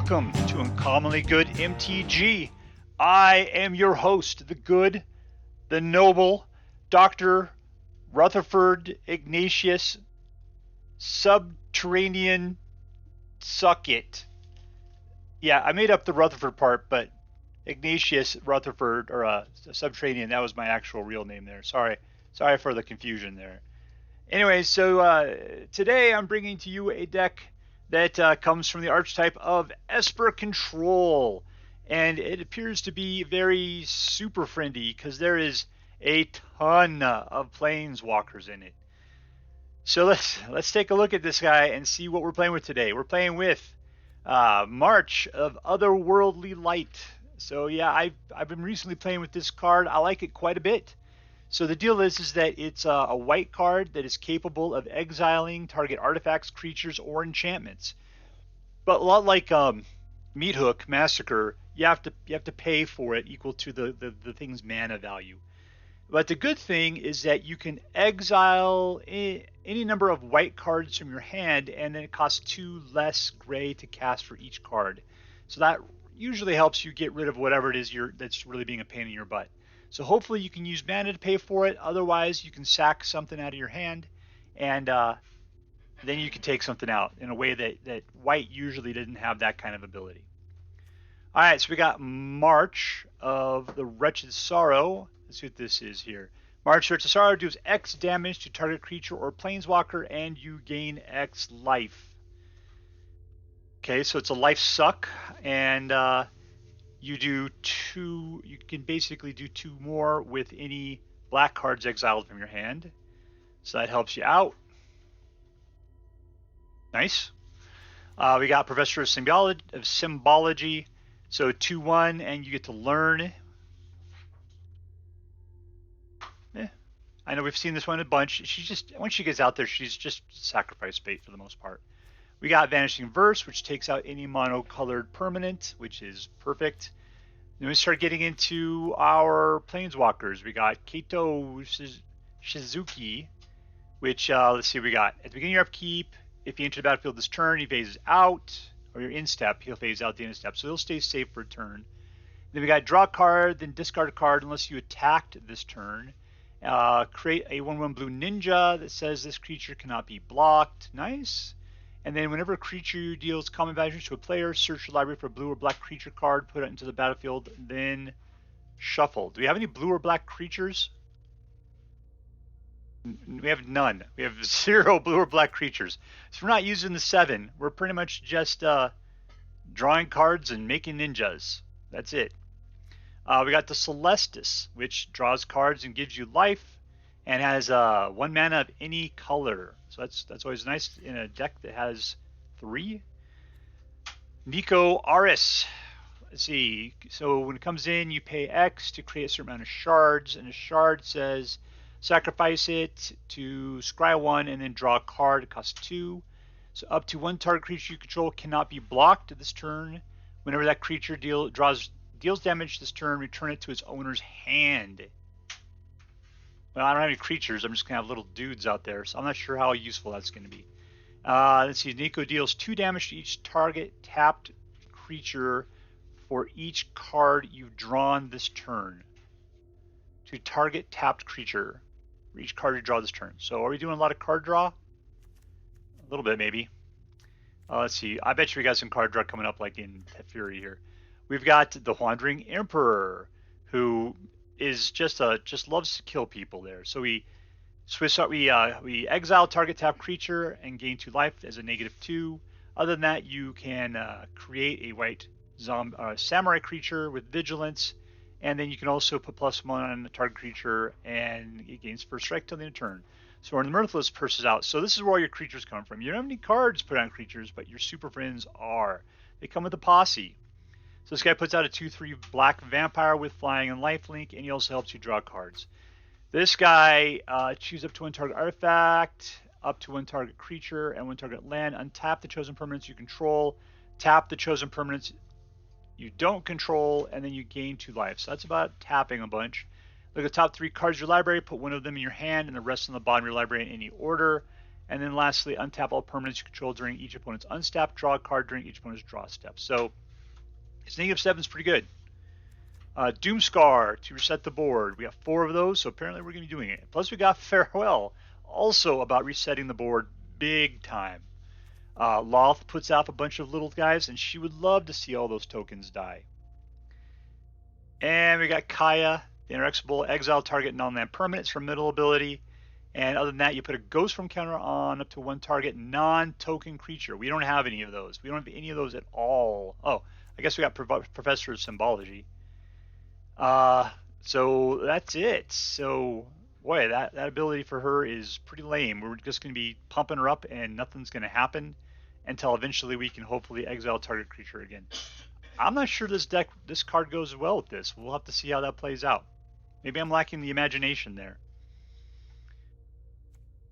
Welcome to Uncommonly Good MTG. I am your host, the good, the noble, Dr. Rutherford Ignatius Subterranean Suckit. Yeah, I made up the Rutherford part, but Ignatius Rutherford, or Subterranean, that was my actual real name there. Sorry for the confusion there. Anyway, so today I'm bringing to you a deck that comes from the archetype of ESPER CONTROL, and it appears to be very super friendly because there is a ton of Planeswalkers in it. So let's take a look at this guy and see what we're playing with today. We're playing with March of Otherworldly Light. So yeah, I've been recently playing with this card. I like it quite a bit. So the deal is that it's a white card that is capable of exiling target artifacts, creatures, or enchantments. But a lot like Meathook Massacre, you have to pay for it equal to the thing's mana value. But the good thing is that you can exile any number of white cards from your hand, and then it costs 2 less gray to cast for each card. So that usually helps you get rid of whatever it is that's really being a pain in your butt. So hopefully you can use mana to pay for it. Otherwise, you can sack something out of your hand, and then you can take something out in a way that white usually didn't have that kind of ability. All right, so we got March of the Wretched Sorrow. Let's see what this is here. March of the Wretched Sorrow deals X damage to target creature or planeswalker, and you gain X life. Okay, so it's a life suck, and you can basically do 2 more with any black cards exiled from your hand. So that helps you out. Nice. We got Professor of Symbology. So 2/1, and you get to learn. I know we've seen this one a bunch. Once she gets out there, she's just sacrifice bait for the most part. We got Vanishing Verse, which takes out any mono-colored permanent, which is perfect. Then we start getting into our Planeswalkers. We got Kaito Shizuki, which, let's see what we got. At the beginning of your upkeep, if you enter the battlefield this turn, he phases out, or you're in step, he'll phase out the in step. So he'll stay safe for a turn. Then we got draw a card, then discard a card unless you attacked this turn. Create a 1/1 blue ninja that says this creature cannot be blocked. Nice. And then whenever a creature deals common values to a player, search your library for a blue or black creature card, put it into the battlefield, then shuffle. Do we have any blue or black creatures? We have none. We have 0 blue or black creatures. So we're not using the 7. We're pretty much just drawing cards and making ninjas. That's it. We got the Celestus, which draws cards and gives you life, and has 1 mana of any color. So that's always nice in a deck that has 3. Niko Aris. Let's see. So when it comes in, you pay X to create a certain amount of shards, and a shard says sacrifice it to scry 1 and then draw a card. It costs 2. So up to 1 target creature you control cannot be blocked this turn. Whenever that creature deals damage this turn, return it to its owner's hand. Well, I don't have any creatures. I'm just going to have little dudes out there, so I'm not sure how useful that's going to be. Let's see. Niko deals 2 damage to each target tapped creature for each card you've drawn this turn. To target tapped creature for each card you draw this turn. So are we doing a lot of card draw? A little bit, maybe. Let's see. I bet you we got some card draw coming up like in Teferi here. We've got the Wandering Emperor, who is just loves to kill people there. So we exile target tap creature and gain 2 life as a -2. Other than that, you can create a white samurai creature with vigilance, and then you can also put +1 on the target creature, and it gains first strike till the end of turn. Sorin the Mirthless purses out. So this is where all your creatures come from. You don't have any cards put on creatures, but your super friends are. They come with a posse. So this guy puts out a 2/3 black vampire with flying and lifelink, and he also helps you draw cards. This guy choose up to 1 target artifact, up to 1 target creature, and 1 target land. Untap the chosen permanents you control. Tap the chosen permanents you don't control, and then you gain 2 life. So that's about tapping a bunch. Look at the top 3 cards of your library, put 1 of them in your hand, and the rest on the bottom of your library in any order. And then lastly, untap all permanents you control during each opponent's unstep, draw a card during each opponent's draw step. So his -7 is pretty good. Doomskar to reset the board. We got 4 of those, so apparently we're going to be doing it. Plus we got Farewell, also about resetting the board big time. Lolth puts out a bunch of little guys, and she would love to see all those tokens die. And we got Kaya the Inexorable, exile target non-land permanents for middle ability. And other than that, you put a Ghost from counter on up to 1 target non-token creature. We don't have any of those. We don't have any of those at all. Oh, I guess we got Professor of Symbology. So that's it. So, boy, that ability for her is pretty lame. We're just going to be pumping her up, and nothing's going to happen until eventually we can hopefully exile target creature again. I'm not sure this card goes well with this. We'll have to see how that plays out. Maybe I'm lacking the imagination there.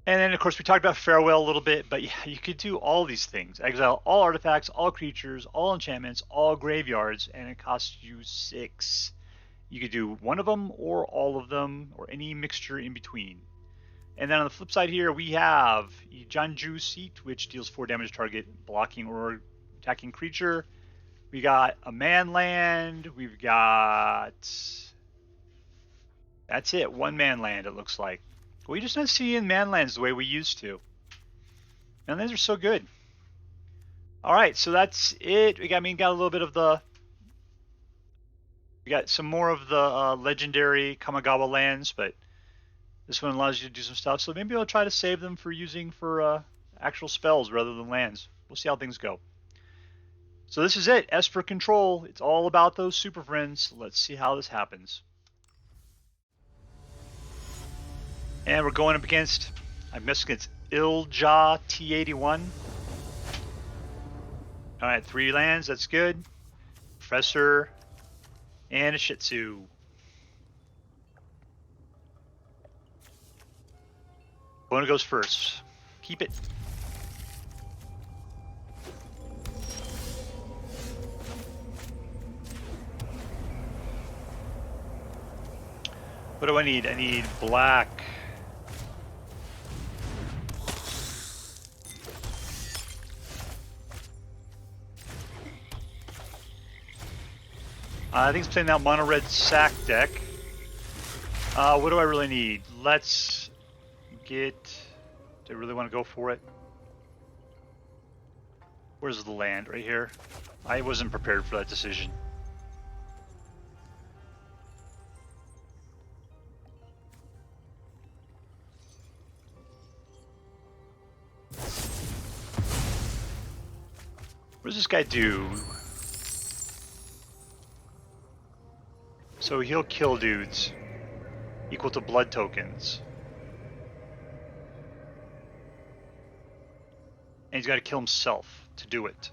And then, of course, we talked about Farewell a little bit, but yeah, you could do all these things. Exile all artifacts, all creatures, all enchantments, all graveyards, and it costs you 6. You could do one of them or all of them or any mixture in between. And then on the flip side here, we have Eiganjo Seat, which deals 4 damage to target blocking or attacking creature. We got a man land. We've got... That's it, 1 man land, it looks like. We just not seeing man lands the way we used to. Man lands are so good. Alright, so that's it. We got a little bit of the... We got some more of the legendary Kamigawa lands, but this one allows you to do some stuff. So maybe I'll try to save them for using for actual spells rather than lands. We'll see how things go. So this is it. ESPER CONTROL. It's all about those super friends. Let's see how this happens. And we're going up against, I'm guessing it's Ilja T81. Alright, 3 lands. That's good. Professor... and a Shih Tzu. Bona goes first. Keep it. What do I need? I need black. I think it's playing that mono red sack deck. What do I really need? Let's get... Do I really want to go for it? Where's the land? Right here? I wasn't prepared for that decision. What does this guy do? So he'll kill dudes equal to blood tokens. And he's got to kill himself to do it.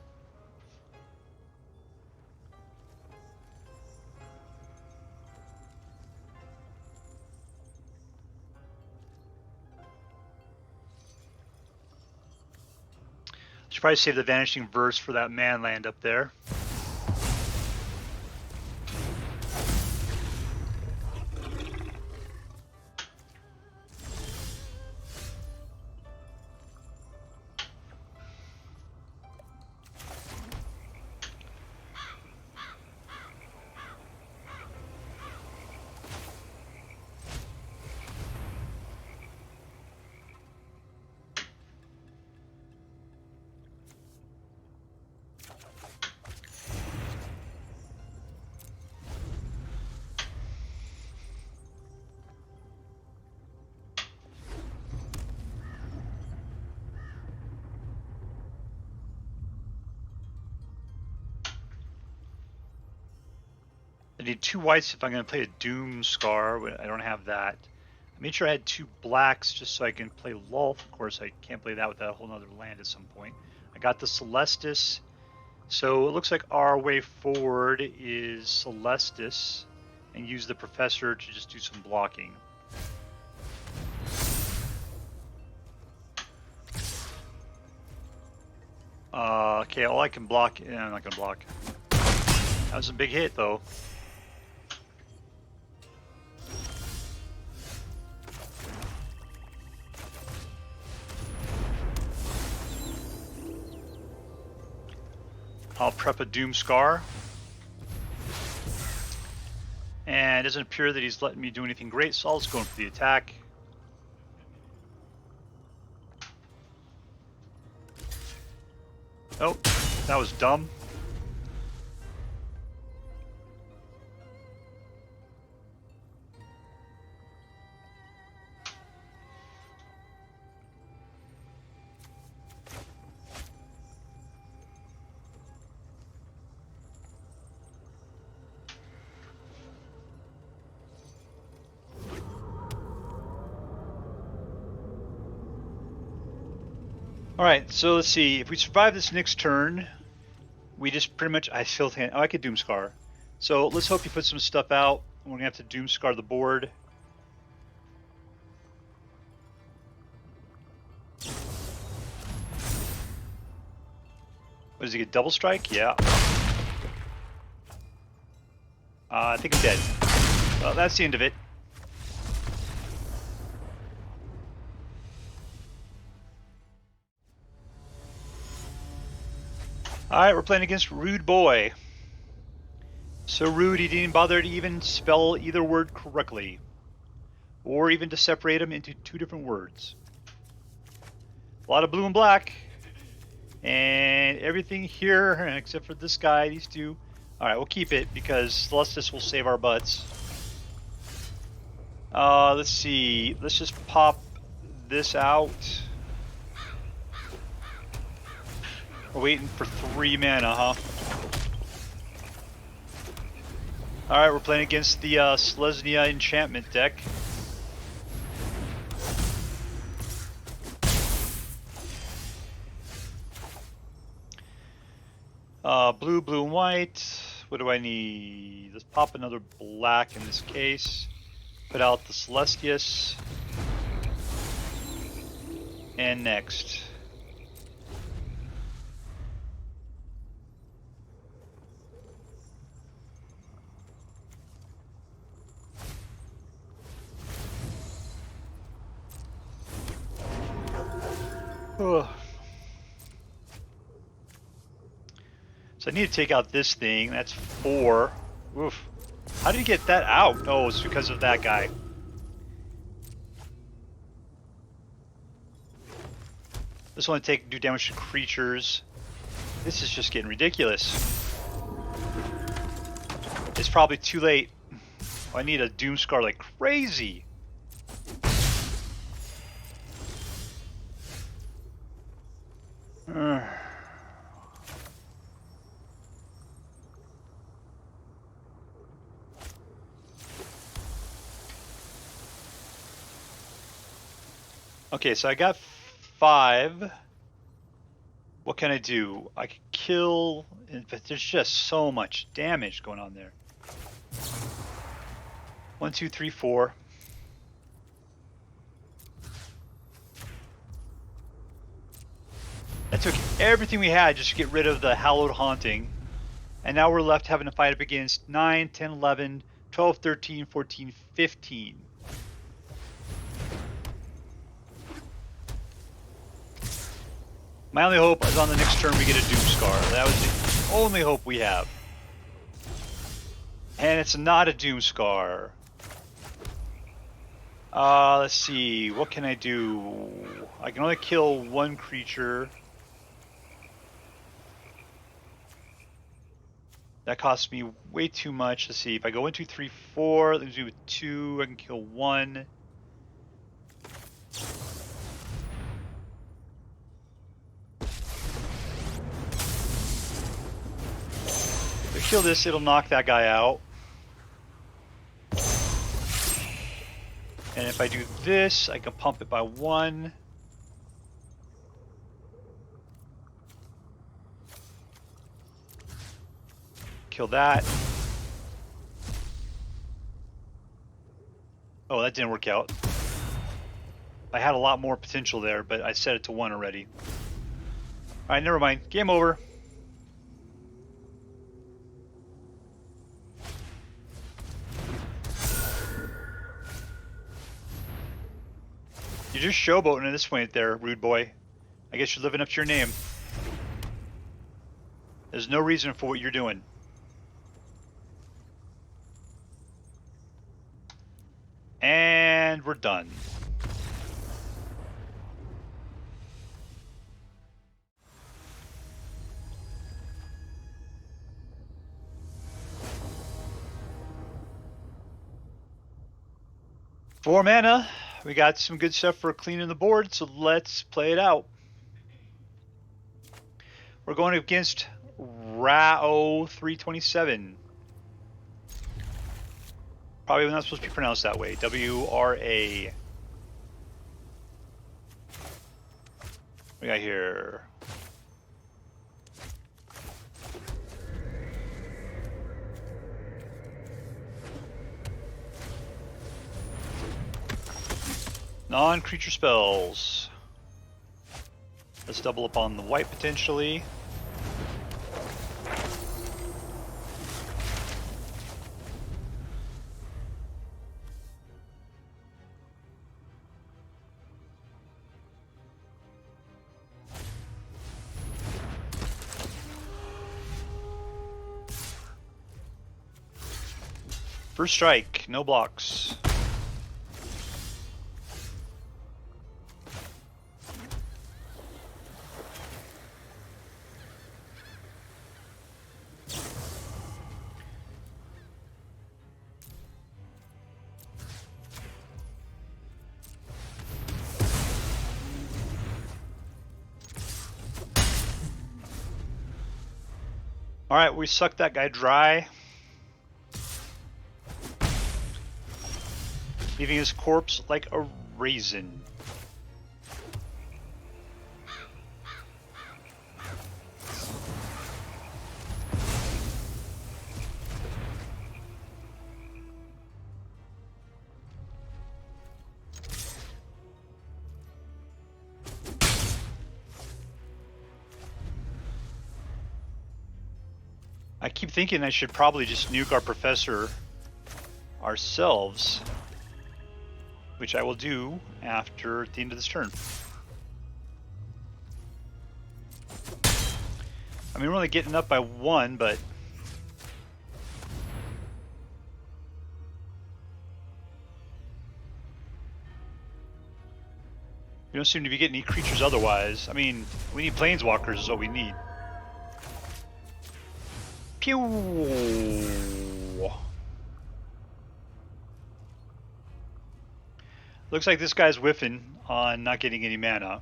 Should probably save the Vanishing Verse for that man land up there. I need 2 whites if I'm going to play a Doomskar. I don't have that. I made sure I had 2 blacks just so I can play Lolth. Of course, I can't play that without a whole nother land at some point. I got the Celestus. So it looks like our way forward is Celestus and use the Professor to just do some blocking. Okay, all I can block... I'm not going to block. That was a big hit, though. I'll prep a Doomskar. And it doesn't appear that he's letting me do anything great, so I'll just go in for the attack. Oh, that was dumb. Alright, so let's see. If we survive this next turn, we just pretty much... I could Doomskar. So let's hope he puts some stuff out. We're going to have to Doomskar the board. What does he get? Double strike? Yeah. I think I'm dead. Well, that's the end of it. Alright, we're playing against Rudboi. So rude he didn't bother to even spell either word correctly. Or even to separate them into two different words. A lot of blue and black. And everything here, except for this guy, these two. Alright, we'll keep it because Celestus will save our butts. Let's see. Let's just pop this out. We're waiting for 3 mana, huh? Alright, we're playing against the Selesnya enchantment deck. Blue, blue, and white. What do I need? Let's pop another black in this case. Put out the Celestus. And next. Ugh. So I need to take out this thing. That's 4. Oof. How did he get that out? Oh, it's because of that guy. This will only do damage to creatures. This is just getting ridiculous. It's probably too late. Oh, I need a Doomskar like crazy. Okay, so I got 5. What can I do? I can kill, but there's just so much damage going on there. 1, 2, 3, 4. That took everything we had just to get rid of the Hallowed Haunting. And now we're left having to fight up against 9, 10, 11, 12, 13, 14, 15. My only hope is on the next turn we get a Doomskar. That was the only hope we have. And it's not a Doomskar. Let's see. What can I do? I can only kill 1 creature. That costs me way too much. Let's see. If I go 1, 2, 3, 4, let me do 2. I can kill 1. If I kill this, it'll knock that guy out. And if I do this, I can pump it by 1. Kill that. Oh, that didn't work out. I had a lot more potential there, but I set it to 1 already. Alright, never mind. Game over. You're just showboating at this point there, rude boy. I guess you're living up to your name. There's no reason for what you're doing. And we're done. Four mana. We got some good stuff for cleaning the board, so let's play it out. We're going against Rao 327. Probably not supposed to be pronounced that way. W-R-A. What we got here? Non-creature spells. Let's double up on the white potentially. First strike, no blocks. Alright, we sucked that guy dry. Leaving his corpse like a raisin. I keep thinking I should probably just nuke our professor ourselves, which I will do after the end of this turn. I mean, we're only getting up by one, but we don't seem to be getting any creatures otherwise. I mean, we need planeswalkers is what we need. Pew! Looks like this guy's whiffing on not getting any mana.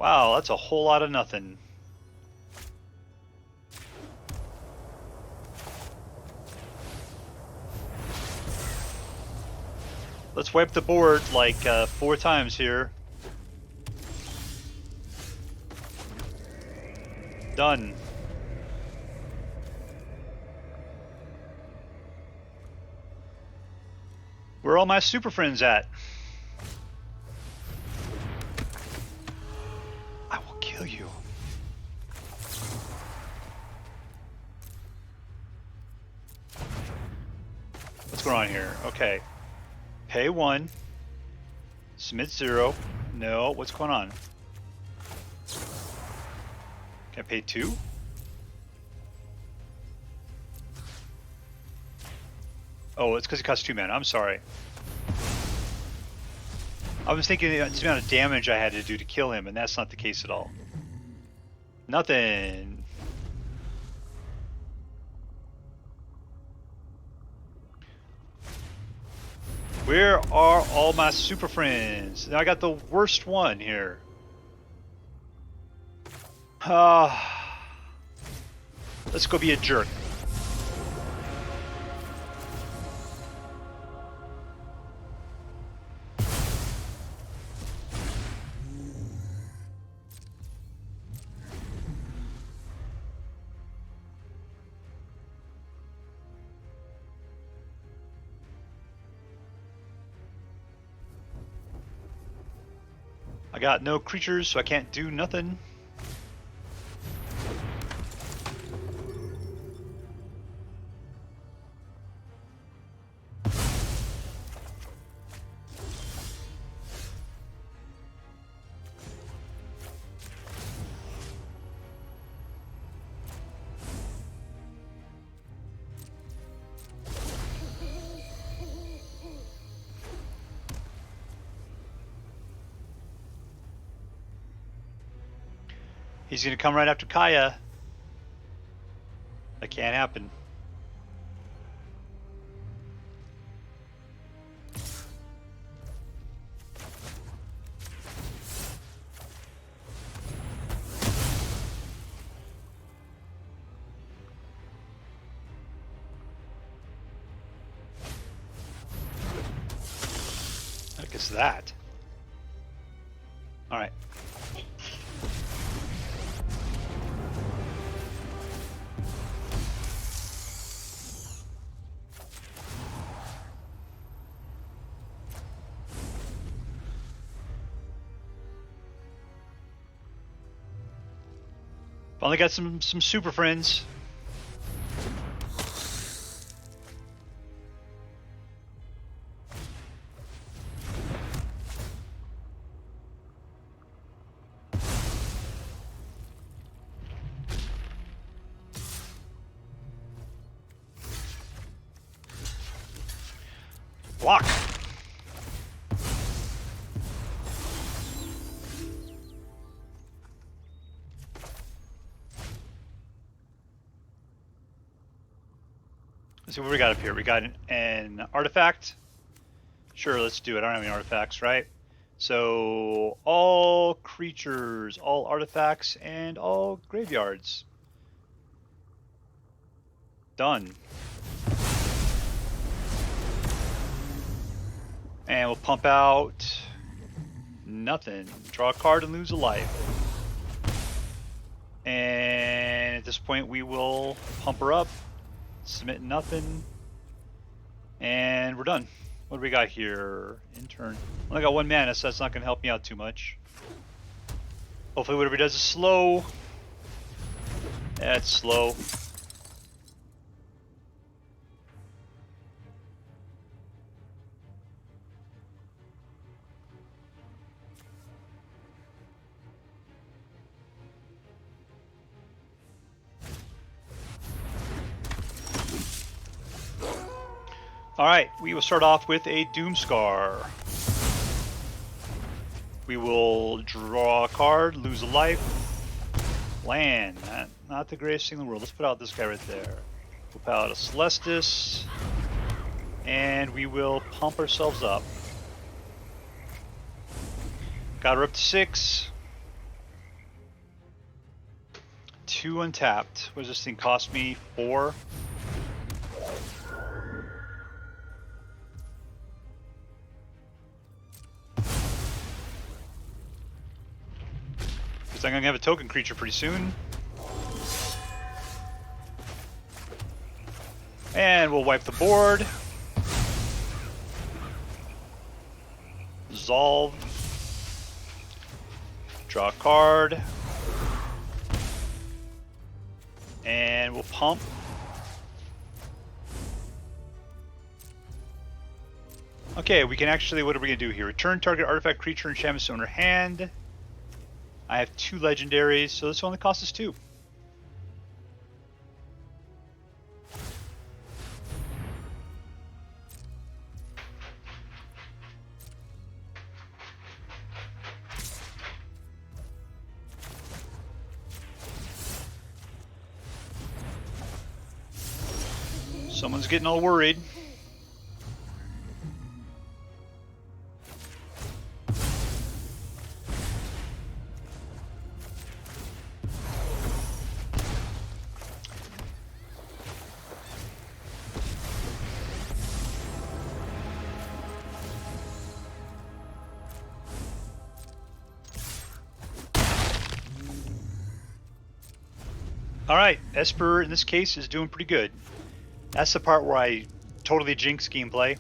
Wow, that's a whole lot of nothing. Let's wipe the board like 4 times here. Done. Where are all my super friends at? I will kill you. What's going on here? Okay. Pay 1. Submit 0. No, what's going on? Can I pay 2? Oh, it's because it costs 2 mana. I'm sorry. I was thinking it's the amount of damage I had to do to kill him, and that's not the case at all. Nothing. Where are all my super friends? I got the worst one here. Let's go be a jerk. I got no creatures, so I can't do nothing. He's going to come right after Kaya. That can't happen. What is that? All right. Finally got some super friends. Block. Let's see what we got up here. We got an artifact. Sure, let's do it. I don't have any artifacts, right? So all creatures, all artifacts, and all graveyards. Done. And we'll pump out nothing. Draw a card and lose a life. And at this point we will pump her up. Submit nothing. And we're done. What do we got here? In turn. Only got 1 mana, so that's not going to help me out too much. Hopefully whatever he does is slow. That's slow. Alright, we will start off with a Doomskar. We will draw a card, lose a life, land. Not the greatest thing in the world. Let's put out this guy right there. We'll put out a Celestus, and we will pump ourselves up. Got her up to 6. 2 untapped. What does this thing cost me? 4. I'm going to have a token creature pretty soon. And we'll wipe the board. Resolve. Draw a card. And we'll pump. Okay, we can actually, what are we going to do here? Return target artifact, creature, enchantment to owner hand. I have 2 legendaries, so this only costs us 2. Someone's getting all worried. Alright, Esper in this case is doing pretty good. That's the part where I totally jinx gameplay.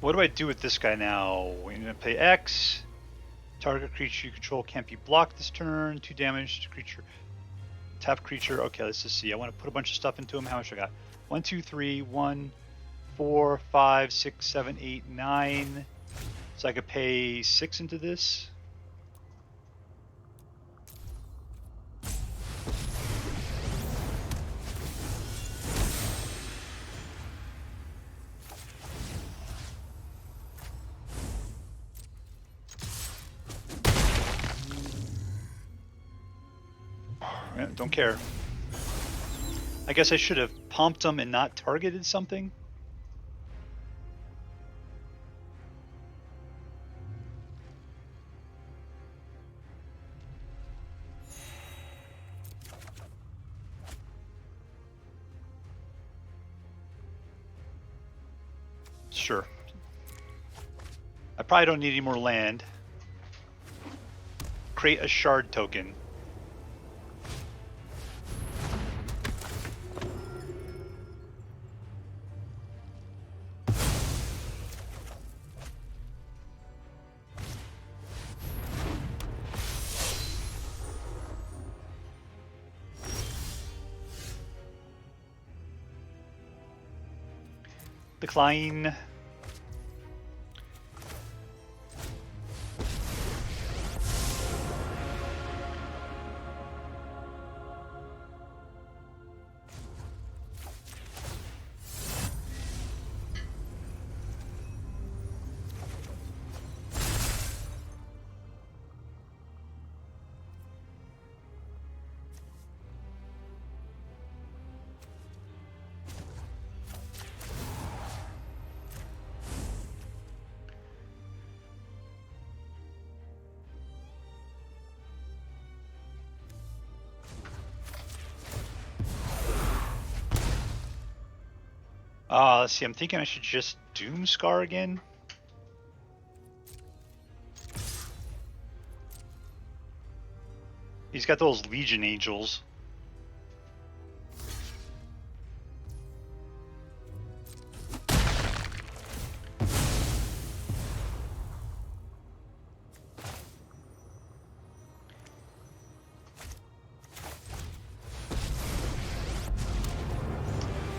What do I do with this guy now? We're going to pay X, Target creature you control can't be blocked this turn. 2 damage to creature. Tap creature. Okay, let's just see. I want to put a bunch of stuff into him. How much I got? 1, 2, 3, 1, 4, 5, 6, 7, 8, 9. So I could pay 6 into this. Don't care. I guess I should have pumped him and not targeted something. Sure. I probably don't need any more land. Create a shard token. Decline. Let's see, I'm thinking I should just Doomskar again. He's got those Legion Angels.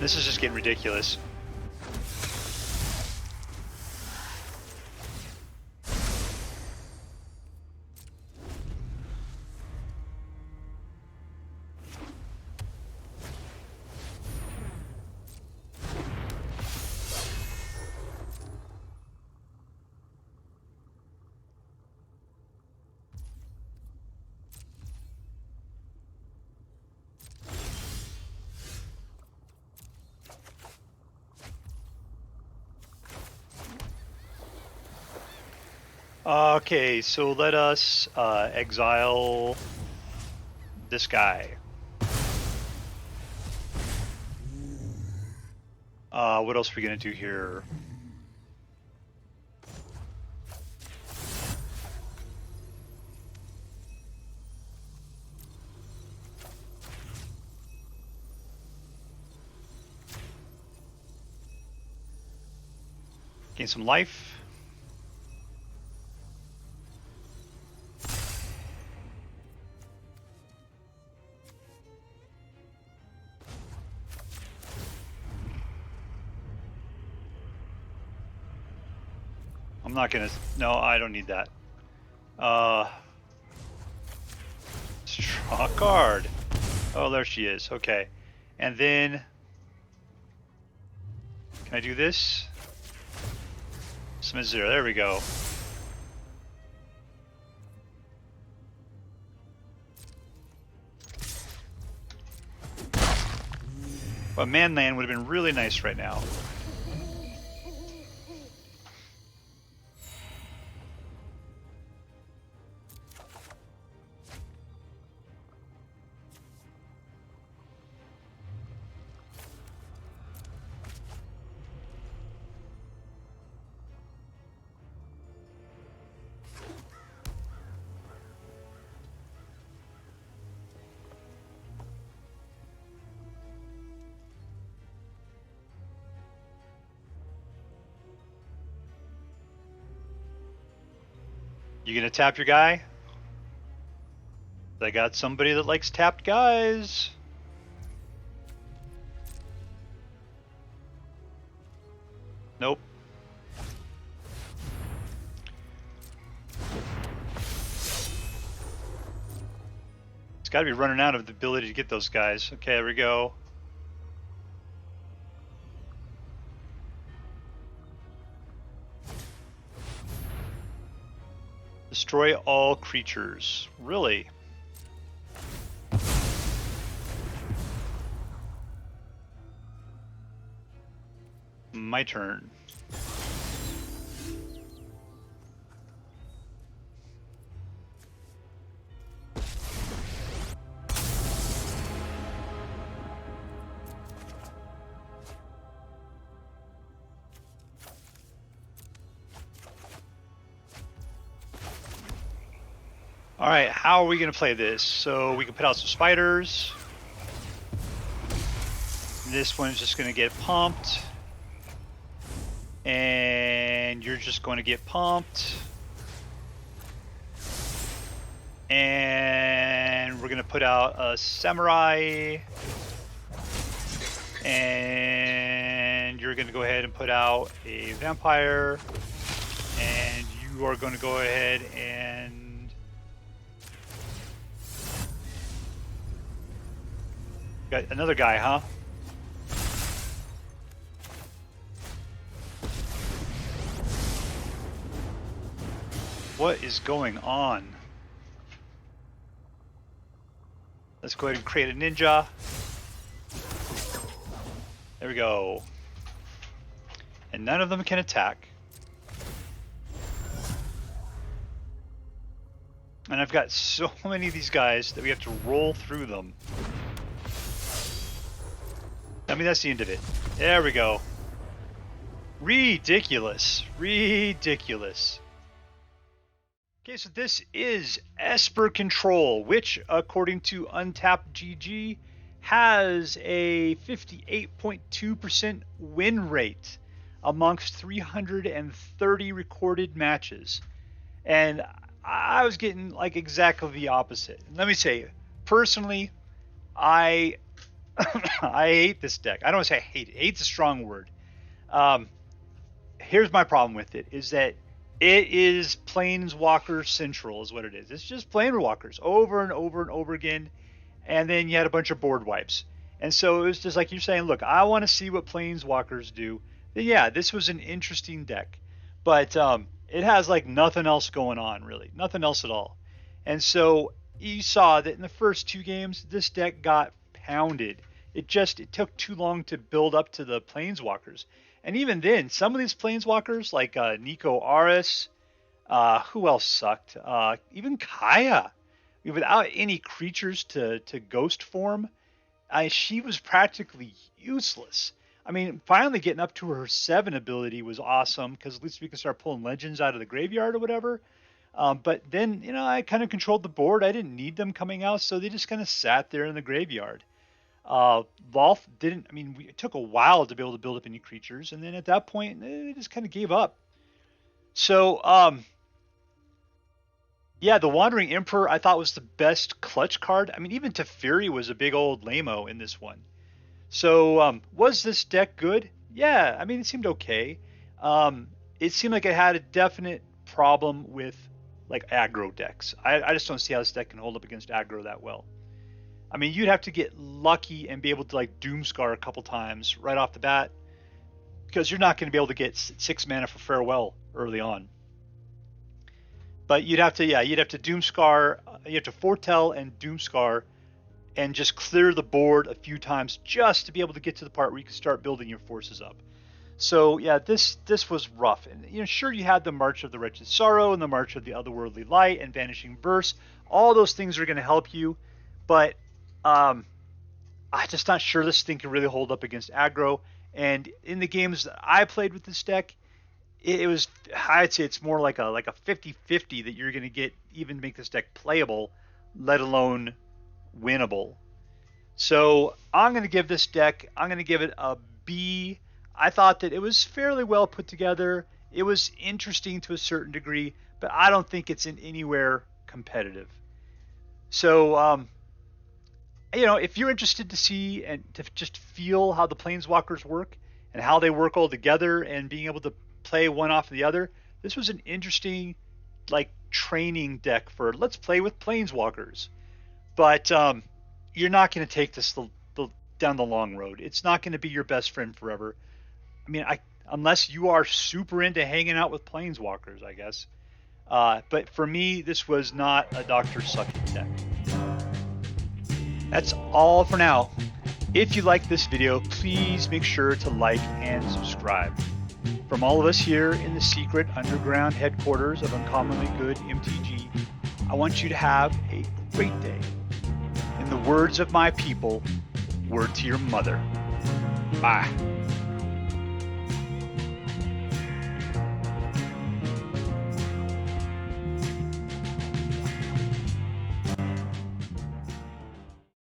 This is just getting ridiculous. Okay, so let us exile this guy. What else are we gonna do here? Gain some life. I'm not gonna, no, I don't need that. Draw a card. Oh, there she is, okay. And then, can I do this? Summon 0, there we go. Well, Manland would have been really nice right now. You gonna tap your guy? I got somebody that likes tapped guys. Nope. It's got to be running out of the ability to get those guys. Okay, there we go. Destroy all creatures. Really? My turn. All right, how are we going to play this? So we can put out some spiders. This one's just going to get pumped. And you're just going to get pumped. And we're going to put out a samurai. And you're going to go ahead and put out a vampire. And you are going to go ahead and got another guy, huh? What is going on? Let's go ahead and create a ninja. There we go. And none of them can attack. And I've got so many of these guys that we have to roll through them. I mean, that's the end of it. There we go. Ridiculous. Ridiculous. Okay, so this is ESPER Control, which, according to Untapped GG, has a 58.2% win rate amongst 330 recorded matches. And I was getting like exactly the opposite. Let me say, personally, I hate this deck. I don't want to say I hate it. Hate's a strong word. Here's my problem with it, is that it is Planeswalker Central is what it is. It's just Planeswalkers over and over and over again. And then you had a bunch of board wipes. And so it was just like you're saying, look, I want to see what Planeswalkers do. Then yeah, this was an interesting deck. But it has like nothing else going on, really. Nothing else at all. And so you saw that in the first two games, this deck got pounded. It took too long to build up to the Planeswalkers. And even then, some of these Planeswalkers, like Niko Aris, who else sucked? Even Kaya, without any creatures to ghost form, she was practically useless. I mean, finally getting up to her 7 ability was awesome, because at least we can start pulling legends out of the graveyard or whatever. But then, I kind of controlled the board. I didn't need them coming out, so they just kind of sat there in the graveyard. Lolth didn't, it took a while to be able to build up any creatures, and then at that point, they just kind of gave up. So, yeah, the Wandering Emperor I thought was the best clutch card. I mean, even Teferi was a big old lame-o in this one. So, was this deck good? Yeah, it seemed okay. It seemed like it had a definite problem with, like, aggro decks. I just don't see how this deck can hold up against aggro that well. You'd have to get lucky and be able to like Doomskar a couple times right off the bat, because you're not going to be able to get 6 mana for Farewell early on. But you'd have to Doomskar, you have to Foretell and Doomskar, and just clear the board a few times just to be able to get to the part where you can start building your forces up. So yeah, this was rough. And sure, you had the March of the Wretched Sorrow and the March of the Otherworldly Light and Vanishing Verse. All those things are going to help you, but I'm just not sure this thing can really hold up against aggro. And in the games that I played with this deck, I'd say it's more like a 50-50 that you're going to get even make this deck playable, let alone winnable. So I'm going to give this deck, I'm going to give it a B. I thought that it was fairly well put together. It was interesting to a certain degree, but I don't think it's in anywhere competitive. So, if you're interested to see and to just feel how the Planeswalkers work and how they work all together and being able to play one off of the other, this was an interesting, training deck for let's play with Planeswalkers. But you're not going to take this down the long road. It's not going to be your best friend forever. I mean, unless you are super into hanging out with Planeswalkers, I guess. But for me, this was not a Dr. Sucky deck. That's all for now. If you like this video, please make sure to like and subscribe. From all of us here in the secret underground headquarters of Uncommonly Good MTG, I want you to have a great day. In the words of my people, word to your mother. Bye.